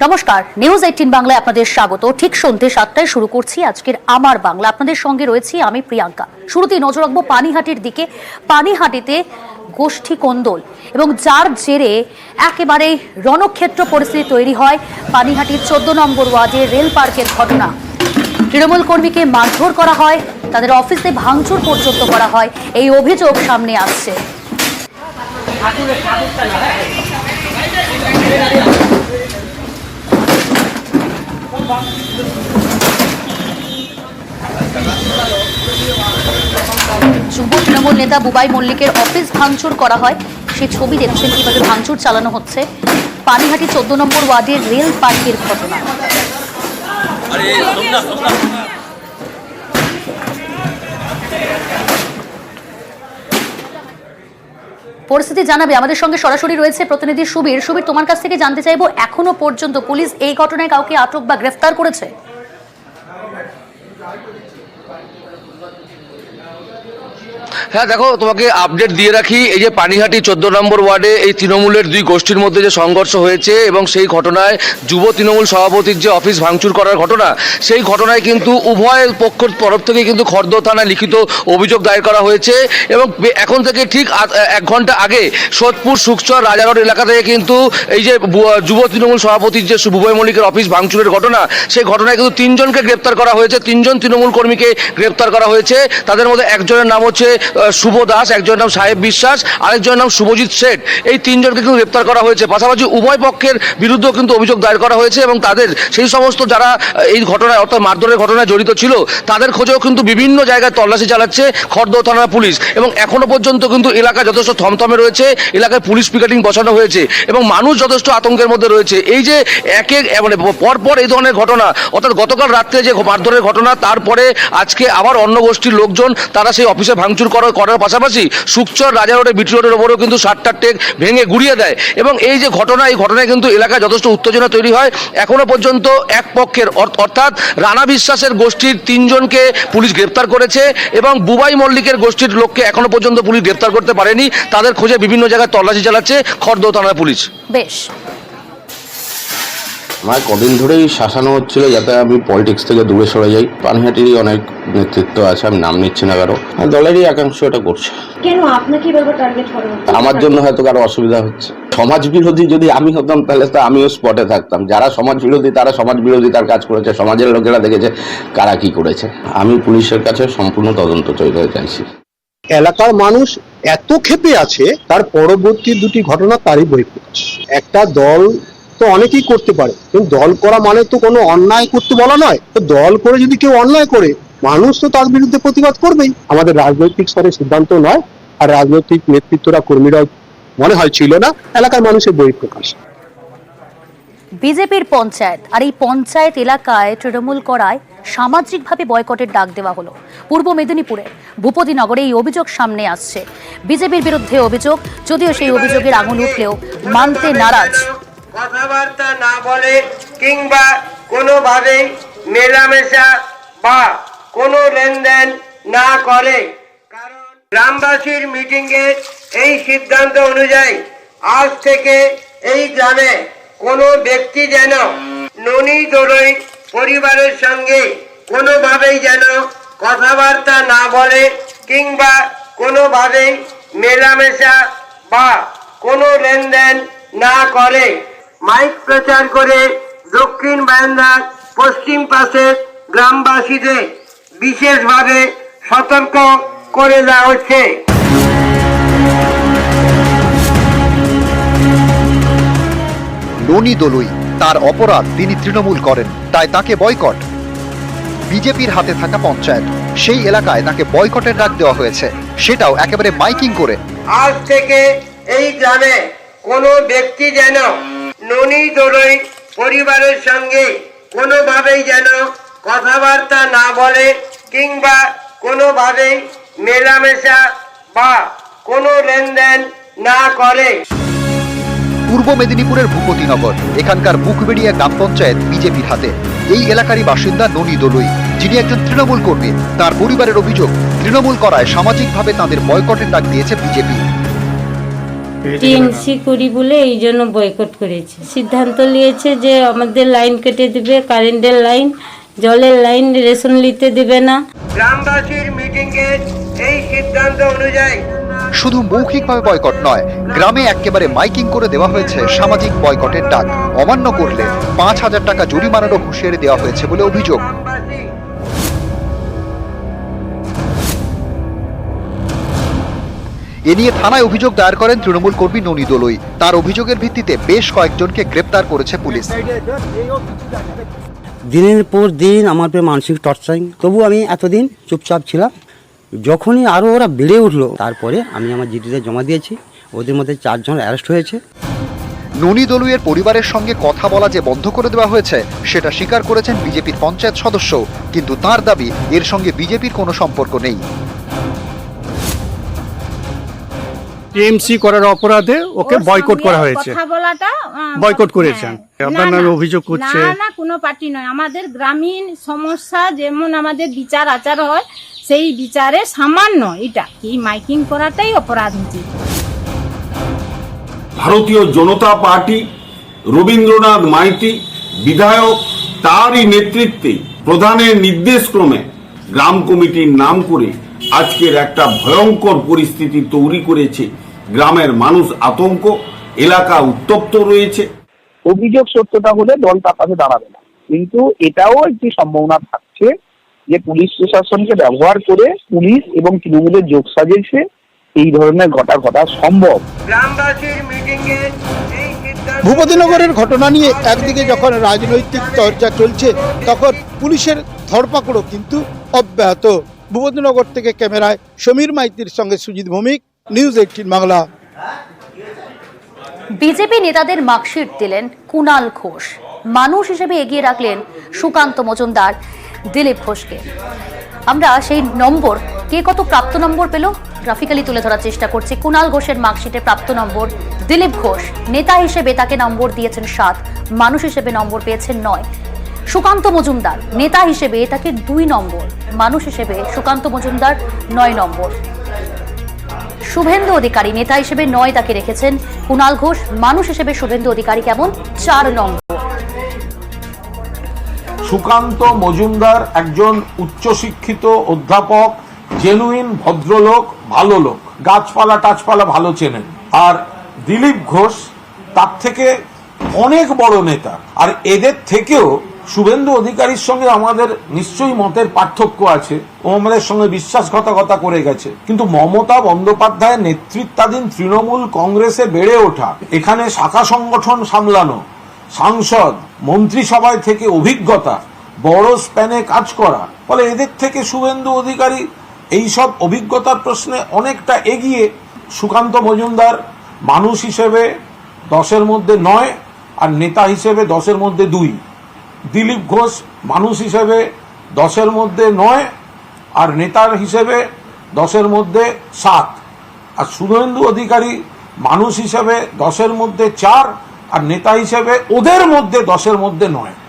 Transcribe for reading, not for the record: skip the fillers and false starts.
নমস্কার, নিউজ 18 বাংলায় আপনাদের স্বাগত। ঠিক সন্ধ্যে 7টায় শুরু করছি আজকের আমার বাংলা। আপনাদের সঙ্গে রয়েছি আমি প্রিয়াঙ্কা। শুরুতেই নজর রাখবো পানিহাটির দিকে। পানিহাটিতে গোষ্ঠী কোন্দল এবং যার জেরে একেবারে রণক্ষেত্র পরিস্থিতি তৈরি হয়। পানিহাটির 14 নম্বর ওয়ার্ডে রেল পার্কের ঘটনা। তৃণমূল কর্মীকে মারধর করা হয়, তাদের অফিসে ভাঙচুর পর্যন্ত করা হয়, এই অভিযোগ সামনে আসছে। যুব তৃণমূল নেতা বুবাই মল্লিকের অফিস ভাঙচুর করা হয়, সেই ছবি দেখছেন কিভাবে ভাঙচুর চালানো হচ্ছে। পানিহাটি 14 নম্বর ওয়ার্ডের রেল পার্কের ঘটনা। পরিস্থিতি জানাবে, আমাদের সঙ্গে সরাসরি রয়েছে প্রতিনিধি সুবীর। সুবীর, তোমার কাছ থেকে জানতে চাইবো, এখনো পর্যন্ত পুলিশ এই ঘটনায় কাউকে আটক বা গ্রেফতার করেছে? হ্যাঁ দেখো, তোমাকে আপডেট দিয়ে রাখি। এই যে পানিহাটি 14 নম্বর ওয়ার্ডে এই তৃণমূলের দুই গোষ্ঠীর মধ্যে যে সংঘর্ষ হয়েছে এবং সেই ঘটনায় যুব তৃণমূল সভাপতির যে অফিস ভাঙচুর করার ঘটনা, সেই ঘটনায় কিন্তু উভয় পক্ষের তরফ থেকে কিন্তু খর্দ থানায় লিখিত অভিযোগ দায়ের করা হয়েছে। এবং এখন থেকে ঠিক 1 ঘন্টা আগে সোদপুর সুকচর রাজারোড এলাকা থেকে কিন্তু এই যে যুব তৃণমূল সভাপতির যে বুবাই মল্লিকের অফিস ভাঙচুরের ঘটনা, সেই ঘটনায় কিন্তু 3 জনকে গ্রেপ্তার করা হয়েছে। 3 জন তৃণমূল কর্মীকে গ্রেপ্তার করা হয়েছে। তাদের মধ্যে একজনের নাম হচ্ছে শুভ দাস, একজনের নাম সাহেব বিশ্বাস, আরেকজনের নাম শুভজিৎ শেঠ। এই 3 জনকে কিন্তু গ্রেপ্তার করা হয়েছে। পাশাপাশি উভয় পক্ষের বিরুদ্ধেও কিন্তু অভিযোগ দায়ের করা হয়েছে এবং তাদের সেই সমস্ত যারা এই ঘটনায় অর্থাৎ মারধরের ঘটনায় জড়িত ছিল তাদের খোঁজেও কিন্তু বিভিন্ন জায়গায় তল্লাশি চালাচ্ছে খর্দ থানার পুলিশ। এবং এখনো পর্যন্ত কিন্তু এলাকা যথেষ্ট থমথমে রয়েছে, এলাকায় পুলিশ পিকেটিং বসানো হয়েছে এবং মানুষ যথেষ্ট আতঙ্কের মধ্যে রয়েছে। এই যে মানে পরপর এই ধরনের ঘটনা, অর্থাৎ গতকাল রাত্রে যে মারধরের ঘটনা, তারপরে আজকে আবার অন্য গোষ্ঠীর লোকজন তারা সেই অফিসে ভাঙচুর করার পাশাপাশি সুকচর রাজা রোডে বিটি রোডের ওপরেও কিন্তু 60টা টেক ভেঙে গুড়িয়ে দেয়। এবং এই যে ঘটনা, এই ঘটনায় কিন্তু এলাকায় যথেষ্ট উত্তেজনা তৈরি হয়। এখনো পর্যন্ত এক পক্ষের অর্থাৎ রানা বিশ্বাসের গোষ্ঠীর 3 জনকে পুলিশ গ্রেপ্তার করেছে এবং বুবাই মল্লিকের গোষ্ঠীর লোককে এখনো পর্যন্ত পুলিশ গ্রেপ্তার করতে পারেনি। তাদের খোঁজে বিভিন্ন জায়গায় তল্লাশি চালাচ্ছে খর্দ থানার পুলিশ। বেশ, আমার কদিন ধরেই শাসানো হচ্ছিল যাতে আমি পলিটিক্স থেকে দূরে সরে যাই। পানিহাটিরই অনেক নেতৃত্ব আছে, আমি নাম নিচ্ছি না কারো, দলেরই একাংশ এটা করছে। কেন আপনাকে এভাবে টার্গেট করা হচ্ছে? আমার জন্য হয়তো কারো অসুবিধা হচ্ছে। সমাজ বিরোধী যদি আমি হতাম তাহলে তো আমিও স্পটে থাকতাম। যারা সমাজ বিরোধী তারা সমাজ বিরোধিতার কাজ করেছে, সমাজের লোকেরা দেখেছে কারা কি করেছে। আমি পুলিশের কাছে সম্পূর্ণ তদন্ত চাইছি। এলাকার মানুষ এত ক্ষেপে আছে, তার পরবর্তী দুটি ঘটনা তারই বহিঃপ্রকাশ। একটা দল তো অনেকেই করতে পারে, কিন্তু দল করা মানে তো কোনো অন্যায় করতে বলা নয়। তো দল করে যদি কেউ অন্যায় করে, মানুষ তো তার বিরুদ্ধে প্রতিবাদ করবেই। আমাদের রাজনৈতিক স্তরে সিদ্ধান্ত নয়, আর রাজনৈতিক নেতৃত্বরা কর্মীরাও মনে হয় ছিল না, এলাকার মানুষের বহিঃপ্রকাশ। বিজেপির পঞ্চায়েত, আর এই পঞ্চায়েত এলাকায় তৃণমূল করায় সামাজিকভাবে বয়কটের ডাক দেওয়া হলো। পূর্ব মেদিনীপুরের ভূপতিনগরে এই অভিযোগ সামনে আসছে। বিজেপির বিরুদ্ধে অভিযোগ, যদিও সেই অভিযোগের আঙুল উঠলেও মানতে নারাজ। কথাবার্তা না বলে কিংবা কোনোভাবেই মেলামেশা বা কোনো লেনদেন না করে, কারণ গ্রামবাসীর মিটিংয়ে এই সিদ্ধান্ত অনুযায়ী আজ থেকে এই গ্রামে কোনো ব্যক্তি যেন ননি দোলই পরিবারের সঙ্গে কোনোভাবেই যেন কথাবার্তা না বলে কিংবা কোনোভাবেই মেলামেশা বা কোনো লেনদেন না করে মাইক প্রচার করে দক্ষিণ বারান্দার পশ্চিম পাশের গ্রামবাসীদের বিশেষভাবে সতর্ক করে দেওয়া হচ্ছে। ননি দলুই, তার অপরাধ তিনি তৃণমূল করেন, তাই তাকে বয়কট। বিজেপির হাতে থাকা পঞ্চায়েত, সেই এলাকায় তাকে বয়কটের ডাক দেওয়া হয়েছে, সেটাও একেবারে মাইকিং করে। আজ থেকে এই গ্রামে কোনো ব্যক্তি যেন ননি দোলই পরিবারের সঙ্গে কোনোভাবেই যেন কথাবার্তা না বলে কিংবা কোনোভাবেই মেলামেশা বা কোনো লেনদেন না করে। পূর্ব মেদিনীপুরের ভূপতিনগর, এখানকার মুখবেড়িয়া গ্রাম পঞ্চায়েত বিজেপির হাতে। এই এলাকারই বাসিন্দা ননি দলুই, যিনি একজন তৃণমূল কর্মী। তার পরিবারের অভিযোগ, তৃণমূল করায় সামাজিকভাবে তাদের বয়কটের ডাক দিয়েছে বিজেপি। টিএমসি করি বলে এই জন্য বয়কট করেছে। সিদ্ধান্ত নিয়েছে যে আমাদের লাইন কেটে দেবে, কারেন্টের লাইন, জলের লাইন, রেশন নিতে দেবে না। গ্রামবাসীর মিটিংয়ে এই সিদ্ধান্ত অনুযায়ী শুধু মৌখিকভাবে বয়কট নয়, গ্রামে একেবারে মাইকিং করে দেওয়া হয়েছে সামাজিক বয়কটের ডাক। অমান্য করলে 5,000 টাকা জরিমানারও হুঁশিয়ারি দেওয়া হয়েছে বলে অভিযোগ। এ নিয়ে থানায় অভিযোগ দায়ের করেন তৃণমূল কর্মী ননী দলুই। তার অভিযোগের ভিত্তিতে বেশ কয়েকজনকে গ্রেপ্তার করেছে পুলিশ। দিনের পর দিন আমার উপরে মানসিক টর্চারিং, তবু আমি এতদিন চুপচাপ ছিলাম। যখনই আরও ওরা বেড়ে উঠলো, তারপরে আমি আমার জিডিতে জমা দিয়েছি। ওদের মধ্যে 4 জন অ্যারেস্ট হয়েছে। ননী দলুইয়ের পরিবারের সঙ্গে কথা বলা যে বন্ধ করে দেওয়া হয়েছে সেটা স্বীকার করেছেন বিজেপির পঞ্চায়েত সদস্য, কিন্তু তার দাবি এর সঙ্গে বিজেপির কোনো সম্পর্ক নেই। টিএমসি করার অপরাধে ওকে বয়কট করা হয়েছে। কথা বলাটা বয়কট করেছেন, আপনার নামে অভিযোগ করছে। না, কোনো পার্টি নয়। আমাদের গ্রামীণ সমস্যা যেমন আমাদের বিচার আচার হয়, সেই বিচারে সামান্য এটা কি মাইকিং করাটাই অপরাধ হচ্ছে। ভারতীয় জনতা পার্টি, রবীন্দ্রনাথ মাইতি বিধায়ক, তারই নেতৃত্বে প্রধানের নির্দেশক্রমে গ্রাম কমিটির নাম করে আজকের একটা ভয়ঙ্কর পরিস্থিতি তৈরি করেছে। গ্রামের মানুষ আতঙ্ক, এলাকা উত্তপ্ত রয়েছে। অভিযোগ সত্যতা হলে দল তার পাশে দাঁড়াবে না, কিন্তু এটাও একটি সম্ভাবনা থাকছে যে পুলিশ প্রশাসনকে ব্যবহার করে পুলিশ এবং তৃণমূলের যোগসাজশে এই ধরনের ঘটা সম্ভব। গ্রামবাসীর মিটিংয়ে এই সিদ্ধান্ত ভূপতিনগরের ঘটনা নিয়ে একদিকে যখন রাজনৈতিক চর্চা চলছে, তখন পুলিশের ধরপাকড়ও কিন্তু অব্যাহত। ভূপতিনগর থেকে ক্যামেরায় সমীর মাইতির সঙ্গে সুজিত ভৌমিক, নিউজ 18 বাংলা। বিজেপি নেতাদের মার্কশিট দিলেন কুণাল ঘোষ, মানুষ হিসেবে এগিয়ে রাখলেন সুকান্ত মজুমদার, দিলীপ ঘোষকে। আমরা সেই নম্বর, কে কত প্রাপ্ত নম্বর পেল, গ্রাফিক্যালি তুলে ধরার চেষ্টা করছি। কুণাল ঘোষের মার্কশিটে প্রাপ্ত নম্বর, দিলীপ ঘোষ নেতা হিসেবে তাকে নম্বর দিয়েছেন 7, মানুষ হিসেবে নম্বর পেয়েছেন 9। সুকান্ত মজুমদার নেতা হিসেবে তাকে 2 নম্বর, মানুষ হিসেবে সুকান্ত মজুমদার 9 নম্বর। শুভেন্দু অধিকারী নেতা হিসেবে 9 তাকে রেখেছেন, কুণাল ঘোষ মানুষ হিসেবে শুভেন্দু অধিকারী কেমন 4 নম্বর। সুকান্ত মজুমদার একজন উচ্চশিক্ষিত অধ্যাপক, জেনুইন ভদ্রলোক, ভালো লোক, গাছপালা টাছপালা ভালো চেনেন। আর দিলীপ ঘোষ তার থেকে অনেক বড় নেতা। আর এদের থেকেও শুভেন্দু অধিকারীর সঙ্গে আমাদের নিশ্চয়ই মতের পার্থক্য আছে, ও আমাদের সঙ্গে বিশ্বাসঘাতকতা করে গেছে, কিন্তু মমতা বন্দ্যোপাধ্যায়ের নেতৃত্বাধীন তৃণমূল কংগ্রেসে বেড়ে ওঠা, এখানে শাখা সংগঠন সামলানো, সাংসদ, মন্ত্রিসভায় থেকে অভিজ্ঞতা, বড় স্প্যানে কাজ করা, ফলে এদের থেকে শুভেন্দু অধিকারী এইসব অভিজ্ঞতার প্রশ্নে অনেকটা এগিয়ে। সুকান্ত মজুমদার মানুষ হিসেবে 10-এর মধ্যে 9 আর নেতা হিসেবে 10-এর মধ্যে 2। দিলীপ ঘোষ মানুষ হিসেবে 10-এর মধ্যে 9 আর নেতার হিসেবে 10-এর মধ্যে 7। আর শুভেন্দু অধিকারী মানুষ হিসেবে 10-এর মধ্যে 4 আর নেতা হিসেবে ওদের মধ্যে 10-এর মধ্যে 9।